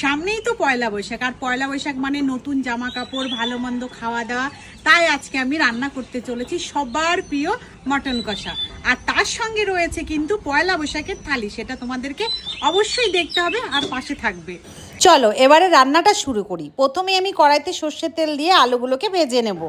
সামনেই তো পয়লা বৈশাখ, আর পয়লা বৈশাখ মানে নতুন জামা কাপড়, ভালো মন্দ খাওয়া দাওয়া। তাই আজকে আমি রান্না করতে চলেছি সবার প্রিয় মটন কষা, আর তার সঙ্গে রয়েছে কিন্তু পয়লা বৈশাখের থালি। সেটা তোমাদেরকে অবশ্যই দেখতে হবে আর পাশে থাকবে। চলো এবারে রান্নাটা শুরু করি। প্রথমে আমি কড়াইতে সর্ষের তেল দিয়ে আলুগুলোকে ভেজে নেব।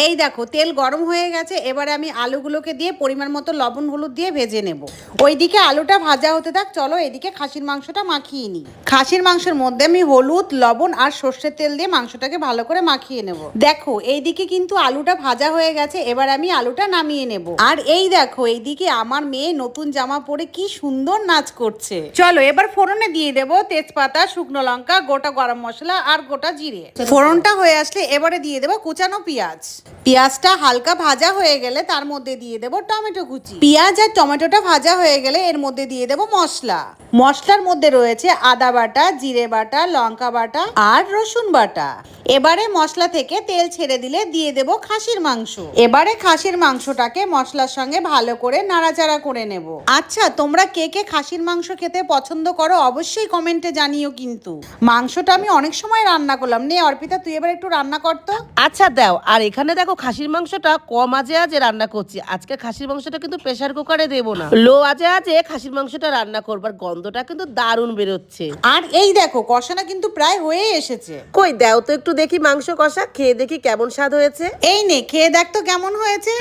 এই দেখো তেল গরম হয়ে গেছে, এবারে আমি আলুগুলোকে দিয়ে পরিমাণ মতো লবণ হলুদ দিয়ে ভেজে নেব। ওইদিকে আলুটা ভাজা হতে থাক, চলো এদিকে খাসির মাংসটা মাখিয়ে নিই। খাসির মাংসের মধ্যে আমি হলুদ, লবণ আর সর্ষের তেল দিয়ে মাংসটাকে ভালো করে মাখিয়ে নেব। দেখো এইদিকে কিন্তু আলুটা ভাজা হয়ে গেছে, এবার আমি আলুটা নামিয়ে নেব। আর এই দেখো এইদিকে আমার মেয়ে নতুন জামা পরে কি সুন্দর নাচ করছে। চলো এবার ফোড়নে দিয়ে দেব তেজপাতা, শুকনো লঙ্কা, গোটা গরম মশলা আর গোটা জিরে। ফোড়নটা হয়ে আসলে এবারে দিয়ে দেব কুচানো পেঁয়াজ। পেঁয়াজটা হালকা ভাজা হয়ে গেলে তার মধ্যে দিয়ে দেব টমেটো কুচি। পেঁয়াজ আর টমেটোটা ভাজা হয়ে গেলে এর মধ্যে দিয়ে দেব মশলা। মশলার মধ্যে রয়েছে আদা বাটা, জিরে বাটা, লঙ্কা বাটা আর রসুন বাটা। এবারে মশলা থেকে তেল ছেড়ে দিলে দিয়ে দেব খাসির মাংস। এবারে খাসির মাংসটাকে মশলার সঙ্গে ভালো করে নাড়াচাড়া করে নেব। আচ্ছা তোমরা কে কে খাসির মাংস খেতে পছন্দ করো অবশ্যই কমেন্টে জানিও। কিন্তু মাংসটা আমি অনেক সময় রান্না করলাম। নে অর্পিতা তুই এবার একটু রান্না করতো। আচ্ছা দাও। আর এখানে দেখো খাসির মাংসটা কম আজে আজে রান্না করছি। আজকে খাসির মাংসটা কিন্তু প্রেসার কুকারে দেবো না, লো আজে আজে খাসির মাংসটা রান্না করবার। গন্ধটা কিন্তু দারুণ বেরোচ্ছে। আর এই দেখো কষানা কিন্তু প্রায় হয়ে এসেছে। কই দাও তো একটু দেখি মাংস কষা, খেয়ে দেখি কেমন স্বাদ হয়েছে। এই নে খেয়ে দেখ তো কেমন হয়েছে।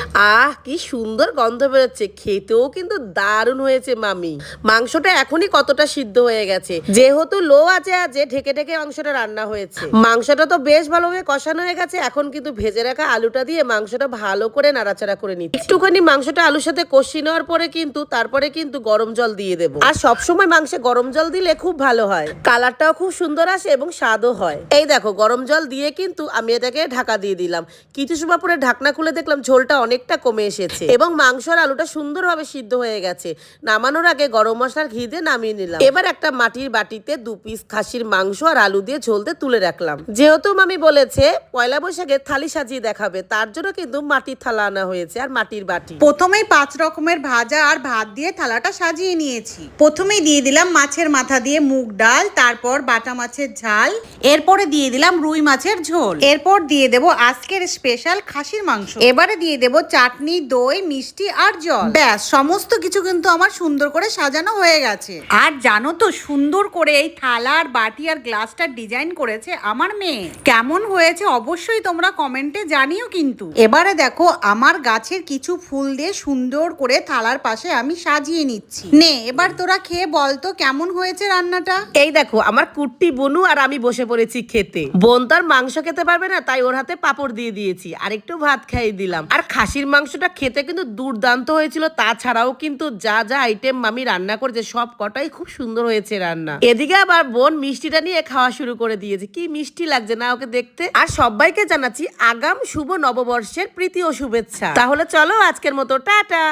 কি সুন্দর গন্ধ বেরোচ্ছে, খেতেও কিন্তু দারুণ হয়েছে মামি। মাংসটা এখনই কতটা সিদ্ধ হয়ে গেছে, যেহেতু লো আজে আজে ঢেকে ঢেকে মাংসটা রান্না হয়েছে। মাংসটা তো বেশ ভালোভাবে কষানো হয়ে গেছে। এখন কিন্তু ভেজে রাখা আলুটা দিয়ে মাংসটা ভালো করে নাড়াচাড়া করে নিচ্ছি। একটুখানি মাংসটা আলুর সাথে কষিয়ে নেওয়ার পরে কিন্তু তারপরে কিন্তু গরম জল দিয়ে দেবো। আর সবসময় মাংসে গরম জল দিলে খুব ভালো হয়, কালারটাও খুব সুন্দর আসে এবং স্বাদও হয়। এই দেখো গরম জল দিয়ে কিন্তু আমি এটাকে ঢাকা দিয়ে দিলাম। কিছু সময় পরে ঢাকনা খুলে দেখলাম ঝোলটা অনেকটা কমে এসেছে এবং মাংস আর আলুটা সুন্দরভাবে সিদ্ধ হয়ে গেছে। নামানোর আগে গরম মশলার ঘি দিয়ে নামিয়ে নিলাম। এবার একটা মাটির বাটিতে 2 পিস খাসির মাংস আর আলু দিয়ে ঝোলতে তুলে রাখলাম। যেহেতু মামি বলেছে পয়লা বৈশাখে থালি সাজিয়ে দেখাবে, তার জন্য কিন্তু মাটির থালা আনা হয়েছে আর মাটির বাটি। প্রথমেই 5 রকমের ভাজা আর ভাত দিয়ে থালাটা সাজিয়ে নিয়েছি। প্রথমেই দিয়ে দিলাম মাছের মাথা দিয়ে মুগ ডাল, তারপর বাটা মাছের ঝাল, এরপরে দিয়ে দিলাম রুই মাছের ঝোল, এরপর দিয়ে দেব আজকের স্পেশাল খাসির মাংস, এবারে দিয়ে দেব চাটনি, দই, মিষ্টি আর জল। ব্যাস সমস্ত কিছু কিন্তু আমার সুন্দর করে সাজানো হয়ে গেছে। আর জানো তো সুন্দর করে এই থালা আর বাটি আর গ্লাসটার ডিজাইন করেছে আমার মেয়ে। কেমন হয়েছে অবশ্যই তোমরা কমেন্টে জানিও। কিন্তু এবারে দেখো আমার গাছের কিছু ফুল দিয়ে সুন্দর করে থালার পাশে আমি সাজিয়ে নিচ্ছি। নে এবার তোরা খেয়ে বলতো কেমন হয়েছে রান্নাটা। এই দেখো আমার কুট্টি বনু আর আমি বসে পড়েছি খেতে। বোন তার মাংস খেতে পারবে না, তাই ওর হাতে পাপড় দিয়ে দিয়েছি আর একটু ভাত খাইয়ে দিলাম। আর খাসির মাংসটা খেতে কিন্তু দুর্দান্ত হয়েছিল। তাছাড়াও কিন্তু যা যা আইটেম মামি রান্না করেছে সব কটাই খুব সুন্দর হয়েছে রান্না। এদিকে আবার বোন মিষ্টিটা নিয়ে খাওয়া শুরু করে দিয়েছে। কি মিষ্টি লাগছে না ওকে দেখতে। আর সবাইকে জানাচ্ছি আগাম শুভ নববর্ষের প্রীতি ও শুভেচ্ছা। তাহলে চলো আজকের মতো টাটা।